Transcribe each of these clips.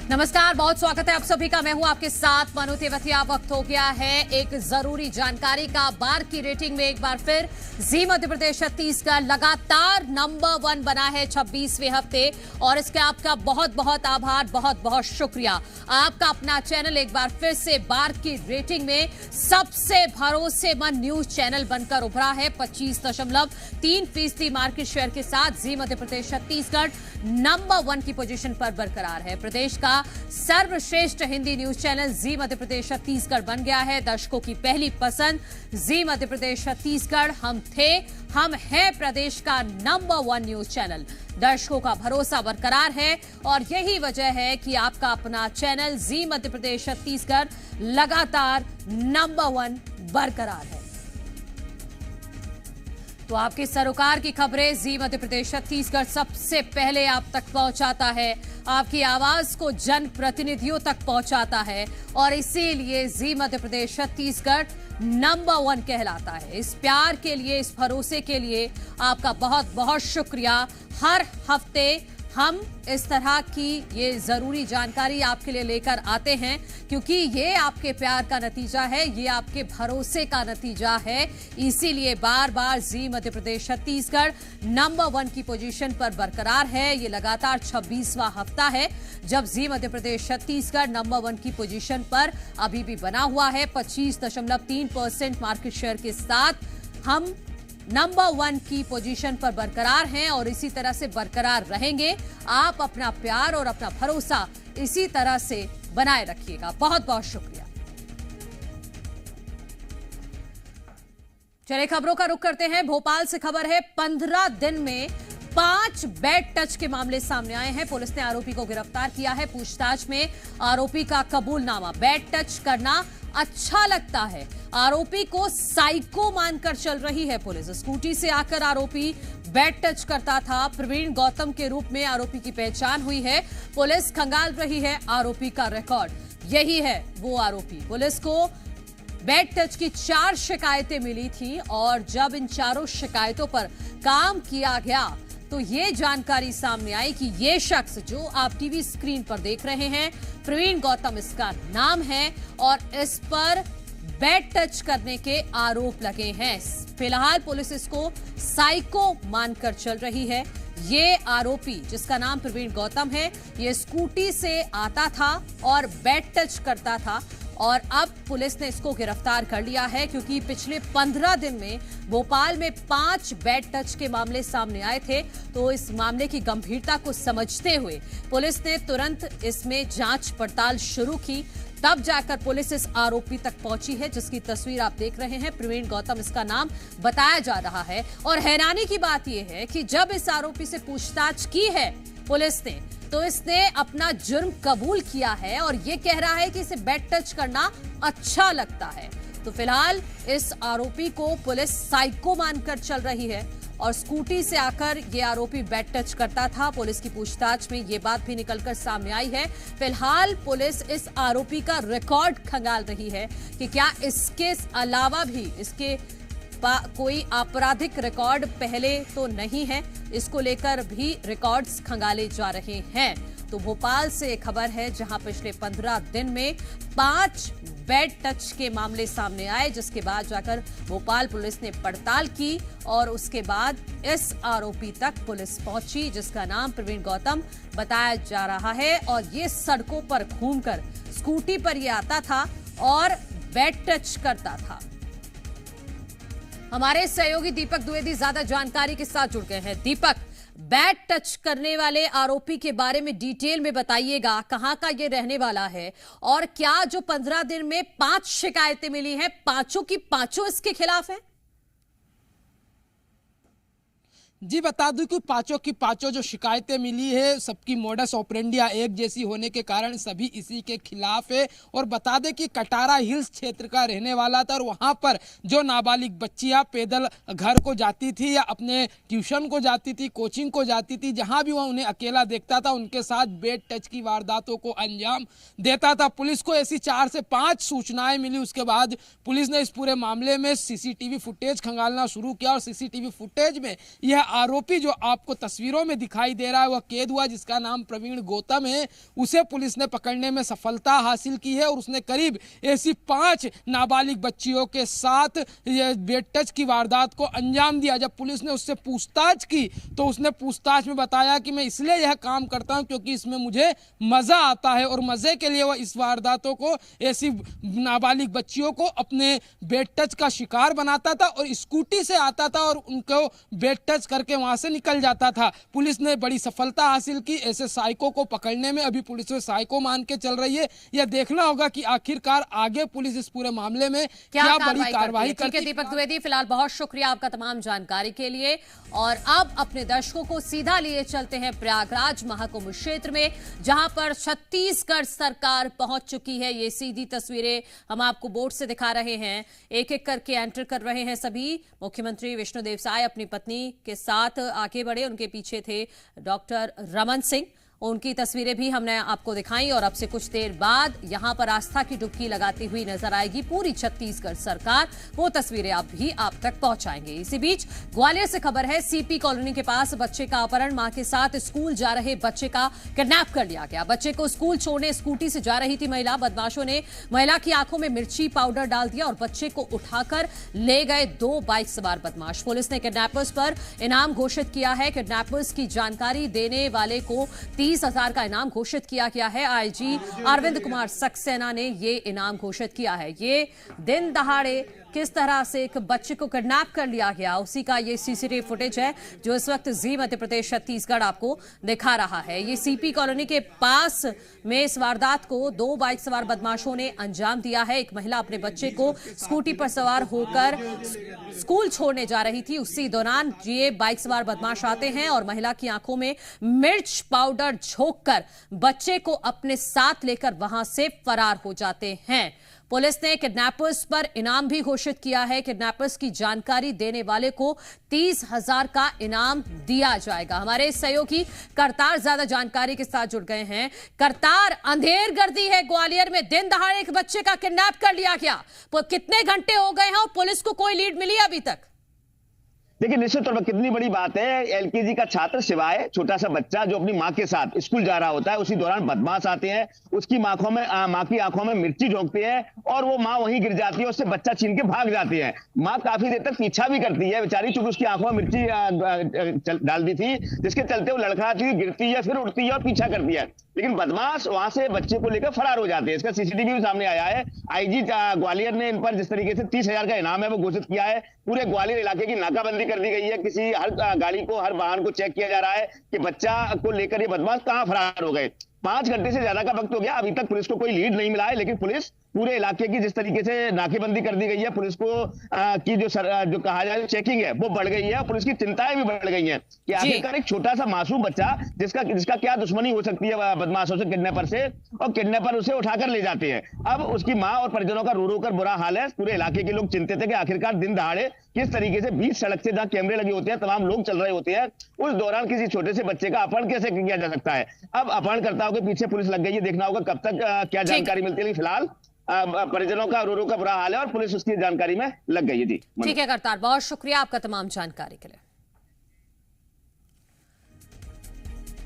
नमस्कार, बहुत स्वागत है आप सभी का। मैं हूं आपके साथ मनु तेवतिया। वक्त हो गया है एक जरूरी जानकारी का। बार की रेटिंग में एक बार फिर जी मध्य प्रदेश छत्तीसगढ़ लगातार नंबर 1 बना है 26वें हफ्ते, और इसके आपका बहुत बहुत आभार, बहुत बहुत शुक्रिया। आपका अपना चैनल एक बार फिर से बार की रेटिंग में सबसे भरोसेमंद न्यूज चैनल बनकर उभरा है। 25.3% मार्केट शेयर के साथ जी मध्य प्रदेश छत्तीसगढ़ नंबर 1 की पोजीशन पर बरकरार है। प्रदेश का सर्वश्रेष्ठ हिंदी न्यूज चैनल जी मध्य प्रदेश छत्तीसगढ़ बन गया है। दर्शकों की पहली पसंद जी मध्य प्रदेश छत्तीसगढ़। हम हैं प्रदेश का नंबर 1 न्यूज चैनल। दर्शकों का भरोसा बरकरार है और यही वजह है कि आपका अपना चैनल जी मध्य प्रदेश छत्तीसगढ़ लगातार नंबर 1 बरकरार है। तो आपके सरोकार की खबरें जी मध्य प्रदेश छत्तीसगढ़ सबसे पहले आप तक पहुंचाता है, आपकी आवाज को जन प्रतिनिधियों तक पहुंचाता है, और इसीलिए जी मध्य प्रदेश छत्तीसगढ़ नंबर 1 कहलाता है। इस प्यार के लिए, इस भरोसे के लिए आपका बहुत बहुत शुक्रिया। हर हफ्ते हम इस तरह की ये जरूरी जानकारी आपके लिए लेकर आते हैं, क्योंकि ये आपके प्यार का नतीजा है, ये आपके भरोसे का नतीजा है। इसीलिए बार बार जी मध्य प्रदेश छत्तीसगढ़ नंबर 1 की पोजीशन पर बरकरार है। ये लगातार 26वां हफ्ता है जब जी मध्य प्रदेश छत्तीसगढ़ नंबर 1 की पोजीशन पर अभी भी बना हुआ है। 25.3% मार्केट शेयर के साथ हम नंबर 1 की पोजीशन पर बरकरार हैं और इसी तरह से बरकरार रहेंगे। आप अपना प्यार और अपना भरोसा इसी तरह से बनाए रखिएगा। बहुत बहुत शुक्रिया। चलिए खबरों का रुख करते हैं। भोपाल से खबर है, 15 दिन में 5 बेड टच के मामले सामने आए हैं। पुलिस ने आरोपी को गिरफ्तार किया है। पूछताछ में आरोपी का कबूलनामा, बेड टच करना अच्छा लगता है, आरोपी को साइको मानकर चल रही है पुलिस। स्कूटी से आकर आरोपी बेड टच करता था। प्रवीण गौतम के रूप में आरोपी की पहचान हुई है। पुलिस खंगाल रही है आरोपी का रिकॉर्ड। यही है वो आरोपी। पुलिस को बेड टच की 4 शिकायतें मिली थी और जब इन चारों शिकायतों पर काम किया गया तो ये जानकारी सामने आई कि ये शख्स जो आप टीवी स्क्रीन पर देख रहे हैं, प्रवीण गौतम इसका नाम है, और इस पर बेड टच करने के आरोप लगे हैं। फिलहाल पुलिस इसको साइको मानकर चल रही है। ये आरोपी, जिसका नाम प्रवीण गौतम है, ये स्कूटी से आता था और बेड टच करता था, और अब पुलिस ने इसको गिरफ्तार कर लिया है क्योंकि पिछले 15 दिन में भोपाल में 5 बेड टच के मामले सामने आए थे। तो इस मामले की गंभीरता को समझते हुए पुलिस ने तुरंत इसमें जांच पड़ताल शुरू की। तब जाकर पुलिस इस आरोपी तक पहुंची है, जिसकी तस्वीर आप देख रहे हैं। प्रवीण गौतम इसका नाम बताया जा रहा है। और हैरानी की बात यह है कि जब इस आरोपी से पूछताछ की है पुलिस ने, तो इसने अपना जुर्म कबूल किया है और ये कह रहा है कि इसे बेड टच करना अच्छा लगता है। तो फिलहाल इस आरोपी को पुलिस साइको मानकर चल रही है और स्कूटी से आकर ये आरोपी बेड टच करता था। पुलिस की पूछताछ में ये बात भी निकलकर सामने आई है। फिलहाल पुलिस इस आरोपी का रिकॉर्ड खंगाल रही है कि क्या इसके अलावा भी इसके कोई आपराधिक रिकॉर्ड पहले तो नहीं है। इसको लेकर भी रिकॉर्ड्स खंगाले जा रहे हैं। तो भोपाल से एक खबर है जहां पिछले 15 दिन में 5 बेड टच के मामले सामने आए, जिसके बाद जाकर भोपाल पुलिस ने पड़ताल की और उसके बाद इस आरोपी तक पुलिस पहुंची, जिसका नाम प्रवीण गौतम बताया जा रहा है। और ये सड़कों पर घूमकर स्कूटी पर ये आता था और बेड टच करता था। हमारे सहयोगी दीपक द्विवेदी ज्यादा जानकारी के साथ जुड़ गए हैं। दीपक, बेड टच करने वाले आरोपी के बारे में डिटेल में बताइएगा, कहां का ये रहने वाला है और क्या जो 15 दिन में 5 शिकायतें मिली हैं, पांचों की पांचों इसके खिलाफ है? जी बता दूं कि पांचों की पांचों जो शिकायतें मिली है, सबकी मोडस ऑपरेंडिया एक जैसी होने के कारण सभी इसी के खिलाफ है। और बता दें कि कटारा हिल्स क्षेत्र का रहने वाला था और वहां पर जो नाबालिग बच्चियां पैदल घर को जाती थी या अपने ट्यूशन को जाती थी, कोचिंग को जाती थी, जहां भी वह उन्हें अकेला देखता था उनके साथ बेड टच की वारदातों को अंजाम देता था। पुलिस को ऐसी 4 से 5 सूचनाएं मिली। उसके बाद पुलिस ने इस पूरे मामले में सीसीटीवी फुटेज खंगालना शुरू किया और सीसीटीवी फुटेज में यह आरोपी जो आपको तस्वीरों में दिखाई दे रहा है वह कैद हुआ, जिसका नाम प्रवीण गौतम है। उसे पुलिस ने पकड़ने में सफलता हासिल की है और उसने करीब ऐसी 5 नाबालिग बच्चियों के साथ बेड टच की वारदात को अंजाम दिया। जब पुलिस ने उससे पूछताछ की तो उसने पूछताछ में बताया कि मैं इसलिए यह काम करता हूं क्योंकि इसमें मुझे मजा आता है और मजे के लिए वह इस वारदातों को, ऐसी नाबालिग बच्चियों को अपने बेड टच का शिकार बनाता था और स्कूटी से आता था और उनको बेड टच करके वहां से निकल जाता था। पुलिस ने बड़ी सफलता हासिल की ऐसे साइको को पकड़ने में। अभी पुलिस को साइको मान के चल रही है। यह देखना होगा कि आखिरकार आगे पुलिस इस पूरे मामले में क्या बड़ी कार्रवाई करती है। दीपक द्विवेदी, फिलहाल बहुत शुक्रिया आपका तमाम जानकारी के लिए। और अब अपने दर्शकों को सीधा लिए चलते हैं प्रयागराज महाकुंभ क्षेत्र में, जहां पर छत्तीसगढ़ सरकार पहुंच चुकी है। ये सीधी तस्वीरें हम आपको बोर्ड से दिखा रहे हैं। एक एक करके एंटर कर रहे हैं सभी। मुख्यमंत्री विष्णुदेव साय अपनी पत्नी के साथ आगे बढ़े, उनके पीछे थे डॉक्टर रमन सिंह। उनकी तस्वीरें भी हमने आपको दिखाई और अब से कुछ देर बाद यहां पर आस्था की डुबकी लगाती हुई नजर आएगी पूरी छत्तीसगढ़ सरकार। वो तस्वीरें आप तक पहुंचाएंगे। इसी बीच ग्वालियर से खबर है, सीपी कॉलोनी के पास बच्चे का अपहरण, मां के साथ स्कूल जा रहे बच्चे का किडनैप कर लिया गया। बच्चे को स्कूल छोड़ने स्कूटी से जा रही थी महिला। बदमाशों ने महिला की आंखों में मिर्ची पाउडर डाल दिया और बच्चे को उठाकर ले गए 2 बाइक सवार बदमाश। पुलिस ने किडनैपर्स पर इनाम घोषित किया है। किडनैपर्स की जानकारी देने वाले को 30,000 का इनाम घोषित किया गया है। आईजी अरविंद कुमार सक्सेना ने ये इनाम घोषित किया है। ये दिन दहाड़े किस तरह से एक बच्चे को किडनैप कर लिया गया, उसी का ये सीसीटीवी फुटेज है जो इस वक्त जी मध्य प्रदेश छत्तीसगढ़ आपको दिखा रहा है। ये सीपी कॉलोनी के पास में इस वारदात को 2 बाइक सवार बदमाशों ने अंजाम दिया है। एक महिला अपने बच्चे को स्कूटी पर सवार होकर स्कूल छोड़ने जा रही थी। उसी दौरान ये बाइक सवार बदमाश आते हैं और महिला की आंखों में मिर्च पाउडर झोंककर बच्चे को अपने साथ लेकर वहां से फरार हो जाते हैं। पुलिस ने किडनैपर्स पर इनाम भी घोषित किया है। किडनैपर्स की जानकारी देने वाले को 30,000 का इनाम दिया जाएगा। हमारे सहयोगी करतार ज्यादा जानकारी के साथ जुड़ गए हैं। करतार, अंधेर गर्दी है ग्वालियर में, दिन दहाड़े एक बच्चे का किडनैप कर लिया गया। कितने घंटे हो गए हैं और पुलिस को कोई लीड मिली अभी तक? देखिए, निश्चित तौर पर कितनी बड़ी बात है। एलकेजी का छात्र शिवाय, छोटा सा बच्चा जो अपनी माँ के साथ स्कूल जा रहा होता है, उसी दौरान बदमाश आते हैं, उसकी माँ की आंखों में मिर्ची झोंकते हैं और वो माँ वहीं गिर जाती है। उससे बच्चा छीन के भाग जाती है। माँ काफी देर तक पीछा भी करती है बेचारी, चूंकि उसकी आंखों में मिर्ची डाल दी थी, जिसके चलते वो लड़खड़ाती हुई गिरती है, फिर उठती है और पीछा करती है। लेकिन बदमाश वहां से बच्चे को लेकर फरार हो जाते हैं। इसका सीसीटीवी भी सामने आया है। आईजी ग्वालियर ने इन पर जिस तरीके से 30,000 का इनाम है वो घोषित किया है। पूरे ग्वालियर इलाके की नाकाबंदी कर दी गई है। हर गाड़ी को, हर वाहन को चेक किया जा रहा है कि बच्चा को लेकर ये बदमाश कहां फरार हो गए। 5 घंटे से ज्यादा का वक्त हो गया, अभी तक पुलिस को कोई लीड नहीं मिला है। लेकिन पुलिस पूरे इलाके की जिस तरीके से नाकेबंदी कर दी गई है, पुलिस को की जो कहा जाए चेकिंग है वो बढ़ गई है। पुलिस की चिंताएं भी बढ़ गई हैं कि आखिरकार एक छोटा सा मासूम बच्चा जिसका क्या दुश्मनी हो सकती है बदमाशों से, किडनैपर से, और किडनैपर उसे उठाकर ले जाते हैं। अब उसकी माँ और परिजनों का रो रो कर बुरा हाल है। पूरे इलाके के लोग चिंतित है कि आखिरकार दिन दहाड़े किस तरीके से बीच सड़क से, जहां कैमरे लगे होते हैं, तमाम लोग चल रहे होते हैं, उस दौरान किसी छोटे से बच्चे का अपहरण कैसे किया जा सकता है। अब अपहरणकर्ताओं के पीछे पुलिस लग गई है। देखना होगा कब तक क्या जानकारी मिलती है। फिलहाल परिजनों का रो का बुरा हाल है और पुलिस उसकी जानकारी में लग गई है। जी ठीक है करतार, बहुत शुक्रिया आपका तमाम जानकारी के लिए।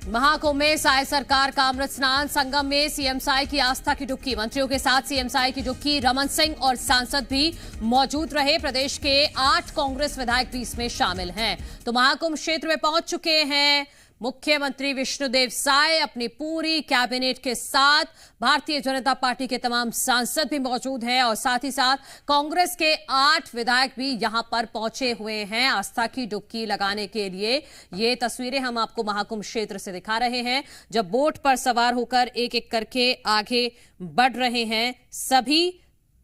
महाकुंभ में साय सरकार का अमृत स्नान, संगम में सीएम साय की आस्था की डुबकी। मंत्रियों के साथ सीएम साय की डुबकी। रमन सिंह और सांसद भी मौजूद रहे। प्रदेश के 8 कांग्रेस विधायक भी इसमें शामिल हैं। तो महाकुंभ क्षेत्र में पहुंच चुके हैं मुख्यमंत्री विष्णुदेव साय अपनी पूरी कैबिनेट के साथ। भारतीय जनता पार्टी के तमाम सांसद भी मौजूद हैं और साथ ही साथ कांग्रेस के 8 विधायक भी यहां पर पहुंचे हुए हैं आस्था की डुबकी लगाने के लिए। ये तस्वीरें हम आपको महाकुंभ क्षेत्र से दिखा रहे हैं, जब बोट पर सवार होकर एक एक करके आगे बढ़ रहे हैं सभी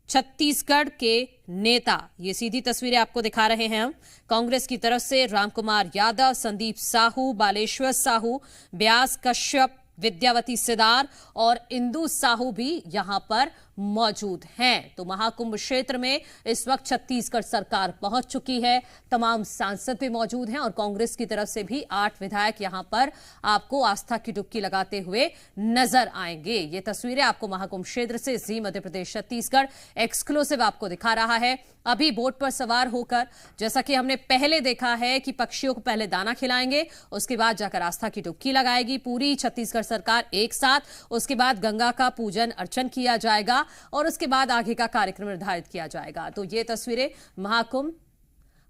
छत्तीसगढ़ के नेता। ये सीधी तस्वीरें आपको दिखा रहे हैं हम। कांग्रेस की तरफ से रामकुमार यादव, संदीप साहू, बालेश्वर साहू, ब्यास कश्यप, विद्यावती सिदार और इंदु साहू भी यहां पर मौजूद हैं। तो महाकुंभ क्षेत्र में इस वक्त छत्तीसगढ़ सरकार पहुंच चुकी है, तमाम सांसद भी मौजूद हैं और कांग्रेस की तरफ से भी 8 विधायक यहां पर आपको आस्था की डुबकी लगाते हुए नजर आएंगे। ये तस्वीरें आपको महाकुंभ क्षेत्र से जी मध्य प्रदेश छत्तीसगढ़ एक्सक्लूसिव आपको दिखा रहा है। अभी बोट पर सवार होकर, जैसा कि हमने पहले देखा है कि पक्षियों को पहले दाना खिलाएंगे, उसके बाद जाकर आस्था की डुबकी लगाएगी पूरी छत्तीसगढ़ सरकार एक साथ। उसके बाद गंगा का पूजन अर्चन किया जाएगा और उसके बाद आगे का कार्यक्रम निर्धारित किया जाएगा। तो ये तस्वीरें महाकुंभ।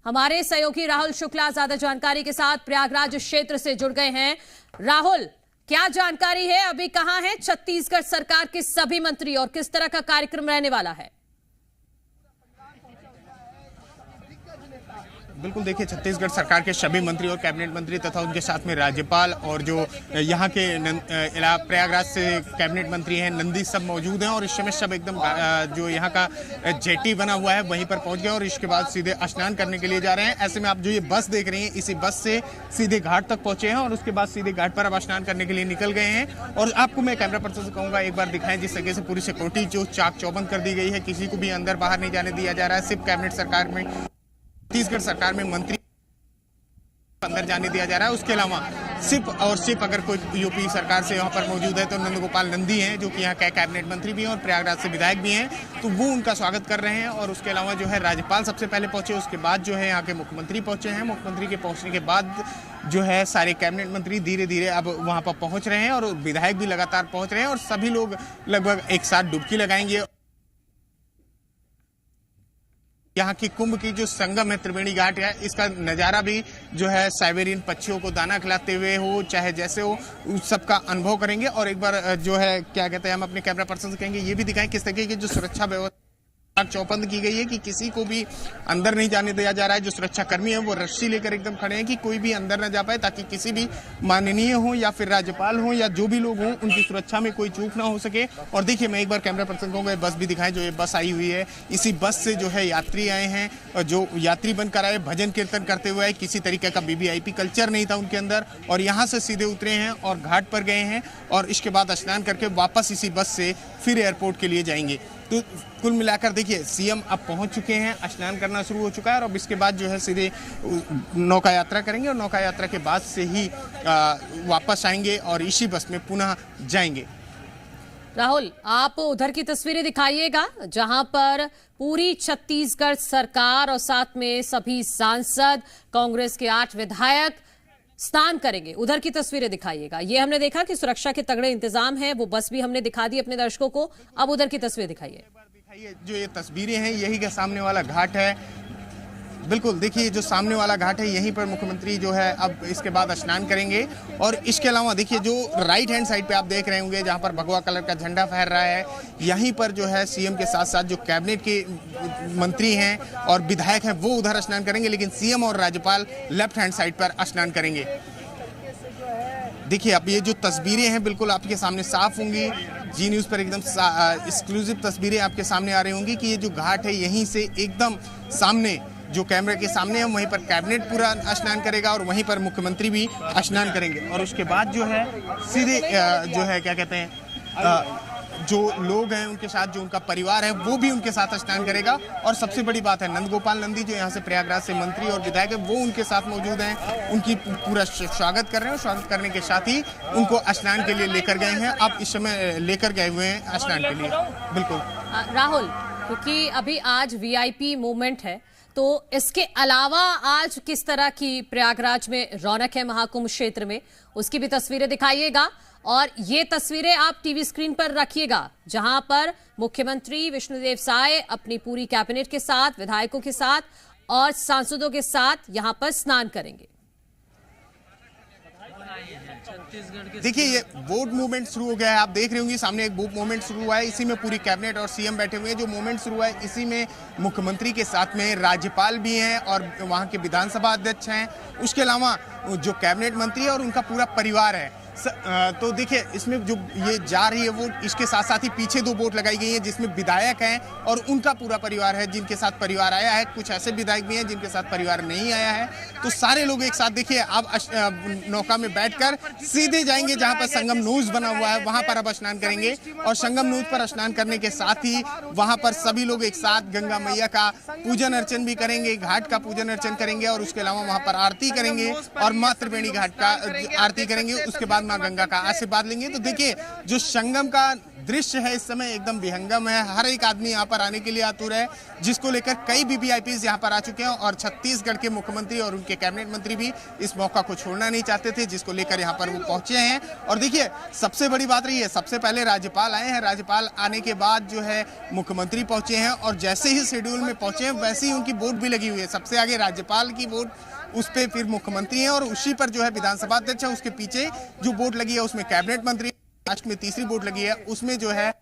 हमारे सहयोगी राहुल शुक्ला ज्यादा जानकारी के साथ प्रयागराज क्षेत्र से जुड़ गए हैं। राहुल, क्या जानकारी है? अभी कहां है छत्तीसगढ़ सरकार के सभी मंत्री और किस तरह का कार्यक्रम रहने वाला है? बिल्कुल, देखिए, छत्तीसगढ़ सरकार के सभी मंत्री और कैबिनेट मंत्री तथा उनके साथ में राज्यपाल और जो यहाँ के प्रयागराज से कैबिनेट मंत्री हैं नंदी, सब मौजूद हैं और इस समय सब एकदम जो यहाँ का जेटी बना हुआ है वहीं पर पहुँच गए और इसके बाद सीधे स्नान करने के लिए जा रहे हैं। ऐसे में आप जो ये बस देख रही हैं, इसी बस से सीधे घाट तक पहुंचे हैं और उसके बाद सीधे घाट पर अब स्नान करने के लिए निकल गए हैं। और आपको मैं कैमरा पर्सन से कहूँगा एक बार दिखाएं जिस तरीके से पूरी सिक्योरिटी जो चाक चौबंद कर दी गई है, किसी को भी अंदर बाहर नहीं जाने दिया जा रहा है। सिर्फ कैबिनेट सरकार में, छत्तीसगढ़ सरकार में मंत्री अंदर जाने दिया जा रहा है। उसके अलावा सिर्फ अगर कोई यूपी सरकार से यहाँ पर मौजूद है तो नंदगोपाल नंदी हैं, जो कि यहाँ के कैबिनेट मंत्री भी हैं और प्रयागराज से विधायक भी हैं, तो वो उनका स्वागत कर रहे हैं। और उसके अलावा जो है राज्यपाल सबसे पहले पहुंचे, उसके बाद जो है यहाँ के मुख्यमंत्री पहुंचे हैं। मुख्यमंत्री के पहुंचने के बाद जो है सारे कैबिनेट मंत्री धीरे धीरे अब वहाँ पर पहुँच रहे हैं और विधायक भी लगातार पहुँच रहे हैं और सभी लोग लगभग एक साथ डुबकी लगाएंगे। यहाँ की कुंभ की जो संगम है त्रिवेणी घाट है, इसका नज़ारा भी जो है साइबेरियन पक्षियों को दाना खिलाते हुए हो, चाहे जैसे हो, उस सब का अनुभव करेंगे। और एक बार जो है क्या कहते हैं, हम अपने कैमरा पर्सन से कहेंगे ये भी दिखाएं किस तरीके की जो सुरक्षा व्यवस्था चौबंद की गई है कि किसी को भी अंदर नहीं जाने दिया जा रहा है। जो सुरक्षा कर्मी है वो रस्सी लेकर एकदम खड़े हैं कि कोई भी अंदर न जा पाए, ताकि किसी भी माननीय हो या फिर राज्यपाल हो या जो भी लोग हों उनकी सुरक्षा में कोई चूक ना हो सके। और देखिए, मैं एक बार कैमरा पर्सन कहूँगा बस भी दिखाएं, जो ये बस आई हुई है, इसी बस से जो है यात्री आए हैं और जो यात्री बनकर आए भजन कीर्तन करते हुए आए, किसी तरीके का वीवीआईपी कल्चर नहीं था उनके अंदर, और यहाँ से सीधे उतरे हैं और घाट पर गए हैं और इसके बाद स्नान करके वापस इसी बस से फिर एयरपोर्ट के लिए जाएंगे। तो कुल मिलाकर देखिए, सीएम अब पहुंच चुके हैं, स्नान करना शुरू हो चुका है और अब इसके बाद जो है सीधे नौका यात्रा करेंगे और नौका यात्रा के बाद से ही वापस आएंगे और इसी बस में पुनः जाएंगे। राहुल, आप उधर की तस्वीरें दिखाइएगा जहां पर पूरी छत्तीसगढ़ सरकार और साथ में सभी सांसद, कांग्रेस के 8 विधायक स्नान करेंगे। उधर की तस्वीरें दिखाइएगा। ये हमने देखा कि सुरक्षा के तगड़े इंतजाम हैं, वो बस भी हमने दिखा दी अपने दर्शकों को। अब उधर की तस्वीर दिखाइए। जो ये तस्वीरें हैं, यही का सामने वाला घाट है। बिल्कुल, देखिए, जो सामने वाला घाट है यहीं पर मुख्यमंत्री जो है अब इसके बाद स्नान करेंगे। और इसके अलावा देखिए, जो राइट हैंड साइड पे आप देख रहे होंगे जहां पर भगवा कलर का झंडा फहर रहा है, यहीं पर जो है सीएम के साथ साथ जो कैबिनेट के मंत्री हैं और विधायक हैं वो उधर स्नान करेंगे, लेकिन सीएम और राज्यपाल लेफ्ट हैंड साइड पर स्नान करेंगे। देखिए, अब ये जो तस्वीरें हैं बिल्कुल आपके सामने साफ होंगी, जी न्यूज़ पर एकदम एक्सक्लूसिव तस्वीरें आपके सामने आ रही होंगी कि ये जो घाट है यहीं से एकदम सामने, जो कैमरे के सामने है, वहीं पर कैबिनेट पूरा स्नान करेगा और वहीं पर मुख्यमंत्री भी स्नान करेंगे। और उसके बाद जो है सीधे जो है क्या कहते हैं, जो लोग हैं उनके साथ, जो उनका परिवार है वो भी उनके साथ स्नान करेगा। और सबसे बड़ी बात है, नंदगोपाल नंदी जो यहाँ से प्रयागराज से मंत्री और विधायक है वो उनके साथ मौजूद हैं, उनकी पूरा स्वागत कर रहे हैं। स्वागत करने के साथ ही उनको स्नान के लिए लेकर गए हैं, अब इस समय लेकर गए हुए हैं स्नान के लिए। बिल्कुल राहुल, क्योंकि अभी आज वीआईपी मूवमेंट है, तो इसके अलावा आज किस तरह की प्रयागराज में रौनक है महाकुंभ क्षेत्र में, उसकी भी तस्वीरें दिखाइएगा। और ये तस्वीरें आप टीवी स्क्रीन पर रखिएगा जहां पर मुख्यमंत्री विष्णुदेव साय अपनी पूरी कैबिनेट के साथ, विधायकों के साथ और सांसदों के साथ यहां पर स्नान करेंगे। देखिए, ये बोट मूवमेंट शुरू हो गया है, आप देख रहे होंगे सामने एक बोट मूवमेंट शुरू हुआ है, इसी में पूरी कैबिनेट और सीएम बैठे हुए हैं। जो मूवमेंट शुरू हुआ है इसी में मुख्यमंत्री के साथ में राज्यपाल भी हैं और वहां के विधानसभा अध्यक्ष हैं, उसके अलावा जो कैबिनेट मंत्री है और उनका पूरा परिवार है, तो देखिए इसमें जो ये जा रही है वो इसके साथ साथ ही पीछे 2 बोट लगाई गई हैं जिसमें विधायक हैं और उनका पूरा परिवार है जिनके साथ परिवार आया है। कुछ ऐसे विधायक भी हैं जिनके साथ परिवार नहीं आया है। तो सारे लोग एक साथ देखिए अब नौका में बैठकर सीधे जाएंगे जहां पर संगम नूज बना हुआ है, वहां पर अब स्नान करेंगे। और संगम नूज पर स्नान करने के साथ ही वहां पर सभी लोग एक साथ गंगा मैया का पूजन अर्चन भी करेंगे, घाट का पूजन अर्चन करेंगे और उसके अलावा वहां पर आरती करेंगे और माँ त्रिवेणी घाट का आरती करेंगे। उसके बाद माँ गंगा का आशीर्वाद लेंगे। तो देखिए जो संगम का दृश्य है इस समय एकदम विहंगम है। हर एक आदमी यहाँ पर आने के लिए आतुर है, जिसको लेकर कई वीवीआईपीज यहाँ पर आ चुके हैं और छत्तीसगढ़ के मुख्यमंत्री और उनके कैबिनेट मंत्री भी इस मौका को छोड़ना नहीं चाहते थे, जिसको लेकर यहाँ पर वो पहुंचे हैं। और देखिए सबसे बड़ी बात रही है, सबसे पहले राज्यपाल आए हैं, राज्यपाल आने के बाद जो है मुख्यमंत्री पहुंचे हैं और जैसे ही शेड्यूल में पहुंचे हैं वैसे ही उनकी वोट भी लगी हुई है। सबसे आगे राज्यपाल की वोट, उस पे फिर मुख्यमंत्री हैं और उसी पर जो है विधानसभा अध्यक्ष है, उसके पीछे जो वोट लगी है उसमें कैबिनेट मंत्री, लास्ट में तीसरी वोट लगी है उसमें जो है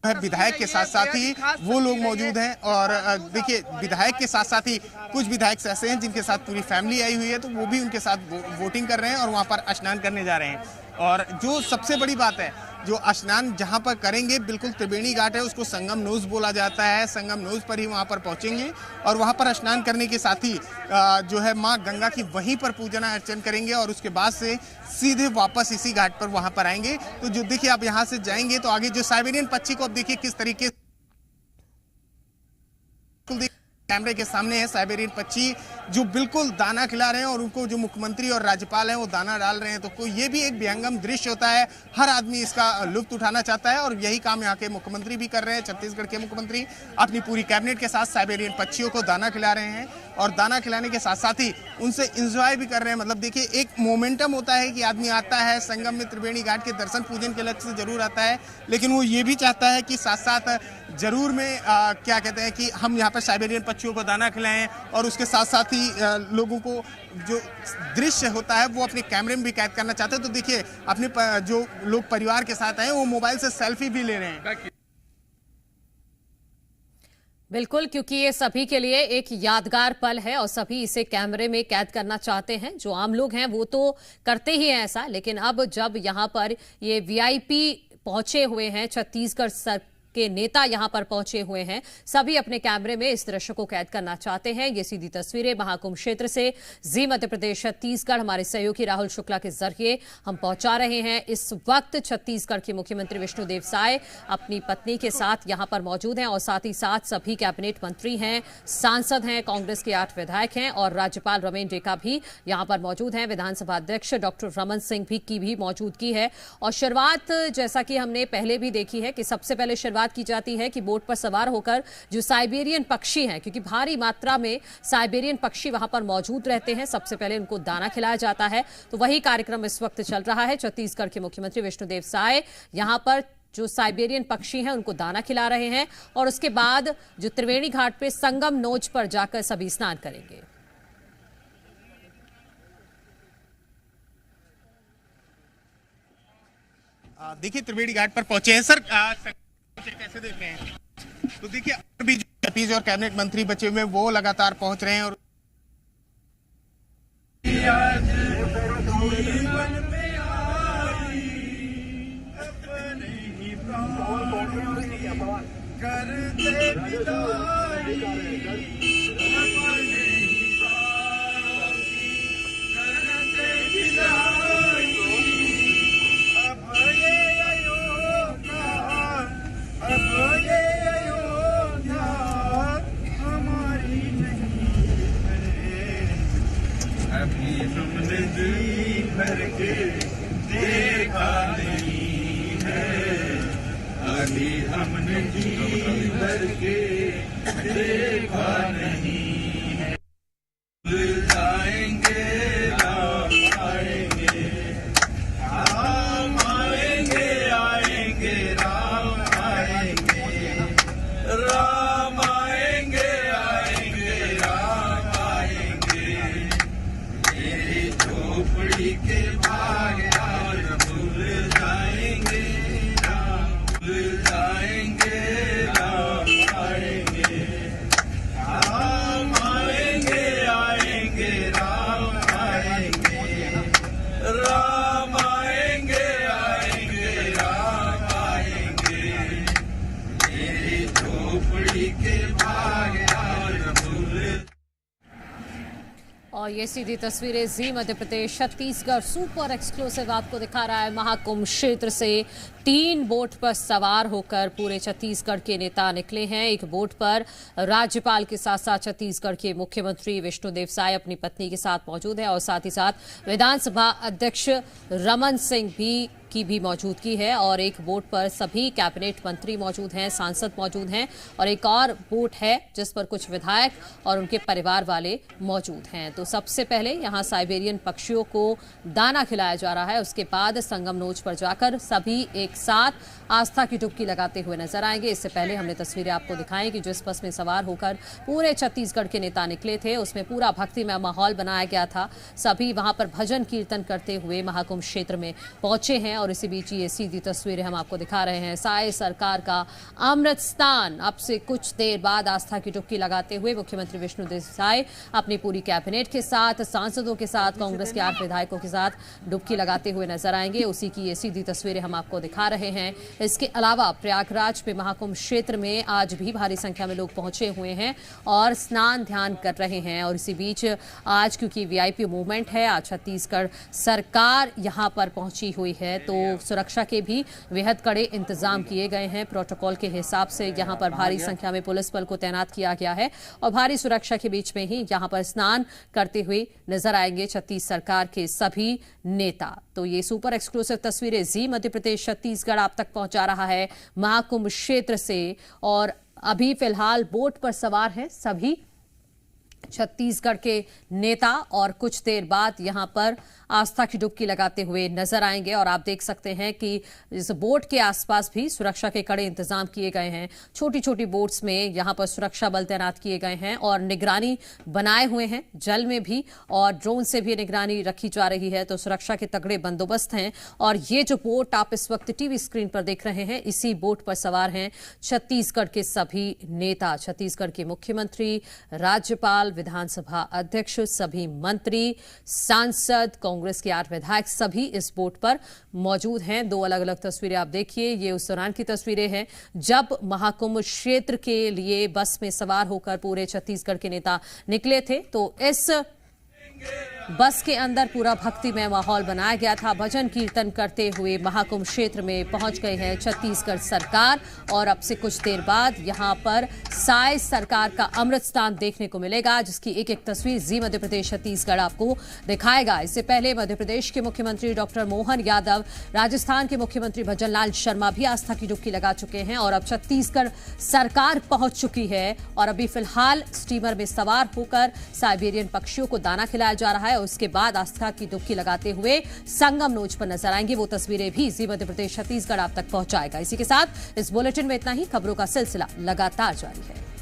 विधायक के साथ साथ ही वो लोग मौजूद हैं। और देखिए विधायक के साथ साथ ही कुछ विधायक ऐसे हैं जिनके साथ पूरी फैमिली आई हुई है, तो वो भी उनके साथ वोटिंग कर रहे हैं और वहां पर स्नान करने जा रहे हैं। और जो सबसे बड़ी बात है, जो स्नान जहां पर करेंगे बिल्कुल त्रिवेणी घाट है, उसको संगम नूज बोला जाता है। संगम नूज पर ही वहां पर पहुंचेंगे और वहां पर स्नान करने के साथ ही जो है मां गंगा की वहीं पर पूजना अर्चन करेंगे और उसके बाद से सीधे वापस इसी घाट पर वहां पर आएंगे। तो जो देखिए आप यहां से जाएंगे तो आगे जो साइबेरियन पक्षी को अब देखिए किस तरीके कैमरे के सामने है साइबेरियन पक्षी जो बिल्कुल दाना खिला रहे हैं और उनको जो मुख्यमंत्री और राज्यपाल हैं वो दाना डाल रहे हैं। तो ये भी एक विहंगम दृश्य होता है, हर आदमी इसका लुत्फ उठाना चाहता है और यही काम यहाँ के मुख्यमंत्री भी कर रहे हैं। छत्तीसगढ़ के मुख्यमंत्री अपनी पूरी कैबिनेट के साथ साइबेरियन पक्षियों को दाना खिला रहे हैं और दाना खिलाने के साथ साथ ही उनसे इंजॉय भी कर रहे हैं। मतलब देखिए एक मोमेंटम होता है कि आदमी आता है संगम में त्रिवेणी घाट के दर्शन पूजन के लक्ष्य से जरूर आता है, लेकिन वो ये भी चाहता है कि साथ साथ जरूर में क्या कहते हैं कि हम यहाँ पर साइबेरियन पक्षियों को दाना खिलाएं और उसके साथ साथ ही लोगों को जो दृश्य होता है वो अपने कैमरे में भी कैद करना चाहते हैं। तो देखिए अपने जो लोग परिवार के साथ आए वो मोबाइल से सेल्फी भी ले रहे हैं। बिल्कुल, क्योंकि ये सभी के लिए एक यादगार पल है और सभी इसे कैमरे में कैद करना चाहते हैं। जो आम लोग हैं वो तो करते ही हैं ऐसा, लेकिन अब जब यहाँ पर ये वीआईपी पहुंचे हुए हैं, छत्तीसगढ़ के नेता यहां पर पहुंचे हुए हैं, सभी अपने कैमरे में इस दृश्य को कैद करना चाहते हैं। ये सीधी तस्वीरें महाकुंभ क्षेत्र से जी मध्य प्रदेश छत्तीसगढ़ हमारे सहयोगी राहुल शुक्ला के जरिए हम पहुंचा रहे हैं। इस वक्त छत्तीसगढ़ के मुख्यमंत्री विष्णुदेव साय अपनी पत्नी के साथ यहां पर मौजूद हैं और साथ ही साथ सभी कैबिनेट मंत्री हैं, सांसद हैं, कांग्रेस के 8 विधायक हैं और राज्यपाल रमेन डेका भी यहां पर मौजूद हैं। विधानसभा अध्यक्ष डॉक्टर रमन सिंह की भी मौजूदगी है। और शुरुआत जैसा कि हमने पहले भी देखी है कि सबसे पहले शुरुआत की जाती है कि बोट पर सवार होकर जो साइबेरियन पक्षी हैं, क्योंकि भारी मात्रा में साइबेरियन पक्षी वहां पर मौजूद रहते हैं, सबसे पहले उनको दाना खिलाया जाता है। तो वही कार्यक्रम इस वक्त चल रहा है। छत्तीसगढ़ के मुख्यमंत्री विष्णुदेव साय यहां पर जो साइबेरियन पक्षी हैं उनको दाना खिला रहे हैं और उसके बाद जो त्रिवेणी घाट पे संगम नोच पर जाकर सभी स्नान करेंगे। देखिए त्रिवेणी घाट पर पहुंचे हैं सर, कैसे देख रहे हैं? तो देखिए अभी जो एमपीज और कैबिनेट मंत्री बचे हुए वो लगातार पहुंच रहे हैं और अभी हमने जी भर के देखा नहीं है। जाएंगे राम आएंगे, राम आएंगे, आएंगे राम आएंगे, राम आएंगे, आएंगे राम आएंगे। मेरी झोपड़ी के भाग भूल जाएंगे, जाएंगे राम आएंगे, राम आएंगे, आएंगे राम आएंगे, राम आएंगे। और ये सीधी तस्वीरें जी मध्य प्रदेश छत्तीसगढ़ सुपर एक्सक्लूसिव आपको दिखा रहा है। महाकुंभ क्षेत्र से 3 बोट पर सवार होकर पूरे छत्तीसगढ़ के नेता निकले हैं। एक बोट पर राज्यपाल के साथ साथ छत्तीसगढ़ के मुख्यमंत्री विष्णुदेव साय अपनी पत्नी के साथ मौजूद है और साथ ही साथ विधानसभा अध्यक्ष रमन सिंह की भी मौजूदगी है। और एक बोट पर सभी कैबिनेट मंत्री मौजूद हैं, सांसद मौजूद हैं और एक और बोट है जिस पर कुछ विधायक और उनके परिवार वाले मौजूद हैं। तो सबसे पहले यहां साइबेरियन पक्षियों को दाना खिलाया जा रहा है, उसके बाद संगम नोच पर जाकर सभी एक साथ आस्था की डुबकी लगाते हुए नजर आएंगे। इससे पहले हमने तस्वीरें आपको दिखाई कि जिस बस में सवार होकर पूरे छत्तीसगढ़ के नेता निकले थे उसमें पूरा भक्तिमय माहौल बनाया गया था। सभी वहां पर भजन कीर्तन करते हुए महाकुंभ क्षेत्र में पहुंचे हैं और इसी बीच ये सीधी तस्वीरें हम आपको दिखा रहे हैं। साय सरकार का अमृत स्नान अब से कुछ देर बाद आस्था की डुबकी लगाते हुए मुख्यमंत्री विष्णुदेव साय अपनी पूरी कैबिनेट के साथ, सांसदों के साथ, कांग्रेस के 8 विधायकों के साथ डुबकी लगाते हुए नजर आएंगे। उसी की ये सीधी तस्वीरें हम आपको दिखा रहे हैं। इसके अलावा प्रयागराज में महाकुंभ क्षेत्र में आज भी भारी संख्या में लोग पहुंचे हुए हैं और स्नान ध्यान कर रहे हैं। और इसी बीच आज क्योंकि वीआईपी मूवमेंट है, आज छत्तीसगढ़ सरकार यहां पर पहुंची हुई है तो सुरक्षा के भी बेहद कड़े इंतजाम किए गए हैं। प्रोटोकॉल के हिसाब से यहां पर भारी संख्या में पुलिस बल को तैनात किया गया है और भारी सुरक्षा के बीच में ही यहां पर स्नान करते हुए नजर आएंगे छत्तीस सरकार के सभी नेता। तो ये सुपर एक्सक्लूसिव तस्वीरें जी मध्य प्रदेश छत्तीसगढ़ आप तक पहुंचा रहा है महाकुंभ क्षेत्र से। और अभी फिलहाल बोट पर सवार हैं सभी छत्तीसगढ़ के नेता और कुछ देर बाद यहां पर आस्था की डुबकी लगाते हुए नजर आएंगे। और आप देख सकते हैं कि इस बोट के आसपास भी सुरक्षा के कड़े इंतजाम किए गए हैं। छोटी छोटी बोट्स में यहां पर सुरक्षा बल तैनात किए गए हैं और निगरानी बनाए हुए हैं, जल में भी और ड्रोन से भी निगरानी रखी जा रही है। तो सुरक्षा के तगड़े बंदोबस्त हैं। और ये जो बोट आप इस वक्त टीवी स्क्रीन पर देख रहे हैं, इसी बोट पर सवार हैं छत्तीसगढ़ के सभी नेता, छत्तीसगढ़ के मुख्यमंत्री, राज्यपाल, विधानसभा अध्यक्ष, सभी मंत्री, सांसद, कांग्रेस के 8 विधायक सभी इस बोट पर मौजूद हैं। 2 अलग अलग तस्वीरें आप देखिए, ये उस दौरान की तस्वीरें हैं जब महाकुंभ क्षेत्र के लिए बस में सवार होकर पूरे छत्तीसगढ़ के नेता निकले थे। तो इस बस के अंदर पूरा भक्तिमय माहौल बनाया गया था। भजन कीर्तन करते हुए महाकुंभ क्षेत्र में पहुंच गए हैं छत्तीसगढ़ सरकार और अब से कुछ देर बाद यहां पर साय सरकार का अमृत स्नान देखने को मिलेगा, जिसकी एक एक तस्वीर जी मध्य प्रदेश छत्तीसगढ़ आपको दिखाएगा। इससे पहले मध्य प्रदेश के मुख्यमंत्री डॉक्टर मोहन यादव, राजस्थान के मुख्यमंत्री भजनलाल शर्मा भी आस्था की डुबकी लगा चुके हैं और अब छत्तीसगढ़ सरकार पहुंच चुकी है। और अभी फिलहाल स्टीमर में सवार होकर साइबेरियन पक्षियों को दाना खिलाया जा रहा है। उसके बाद आस्था की डुबकी लगाते हुए संगम नोच पर नजर आएंगे। वो तस्वीरें भी जी मध्य प्रदेश छत्तीसगढ़ आप तक पहुंचाएगा। इसी के साथ इस बुलेटिन में इतना ही। खबरों का सिलसिला लगातार जारी है।